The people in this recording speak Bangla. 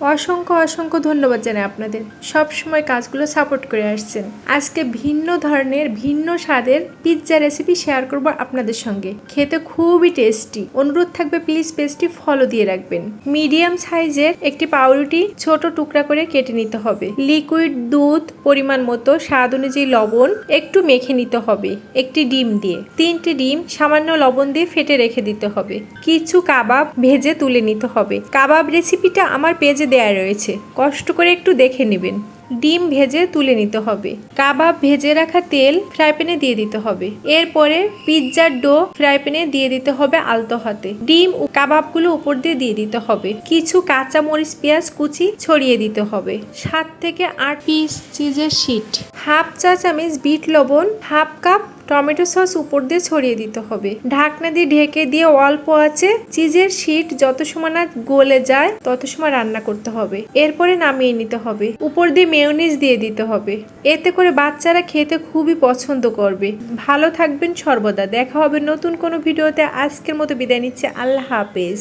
অসংখ্য অসংখ্য ধন্যবাদ জানাই আপনাদের সব সময় কাজগুলো সাপোর্ট করে আসছেন। আজকে ভিন্ন ধরনের ভিন্ন স্বাদের পিৎজা রেসিপি শেয়ার করব আপনাদের সঙ্গে। খেতে খুবই টেস্টি। অনুরোধ থাকবে প্লিজ পেজটি ফলো দিয়ে রাখবেন। মিডিয়াম সাইজের একটি পাউরুটি ছোট টুকরা করে কেটে নিতে হবে। লিকুইড দুধ পরিমাণ মতো, স্বাদ অনুযায়ী লবণ, একটু মেখে নিতে হবে একটি ডিম দিয়ে। 3টি ডিম সামান্য লবণ দিয়ে ফেটে রেখে দিতে হবে। কিছু কাবাব ভেজে তুলে নিতে হবে। কাবাব রেসিপিটা আমার পেজে দেয়া রয়েছে, কষ্ট করে একটু দেখে নেবেন। ডিম ভেজে তুলে নিতে হবে। কাবাব ভেজে রাখা তেল ফ্রাই প্যানে দিয়ে দিতে হবে। এরপরে পিৎজার ডো ফ্রাই প্যানে দিয়ে দিতে হবে আলতো হাতে। ডিম ও কাবাবগুলো উপর দিয়ে দিতে হবে। কিছু কাঁচা মরিচ পেঁয়াজ কুচি ছড়িয়ে দিতে হবে। 7 থেকে 8 পিস চিজের শিট, হাফ চা চামচ বিট লবণ, হাফ কাপ টমেটো সস উপর দিয়ে ছড়িয়ে দিতে হবে। ঢাকনা দিয়ে ঢেকে দিয়ে অল্প আছে চিজের শিট যত সময় না গলে যায় তত সময় রান্না করতে হবে। এরপরে নামিয়ে নিতে হবে। উপর দিয়ে মেয়োনিজ দিয়ে দিতে হবে। এতে করে বাচ্চারা খেতে খুবই পছন্দ করবে। ভালো থাকবেন সর্বদা। দেখা হবে নতুন কোনো ভিডিওতে। আজকের মতো বিদায় নিচ্ছে। আল্লাহ হাফেজ।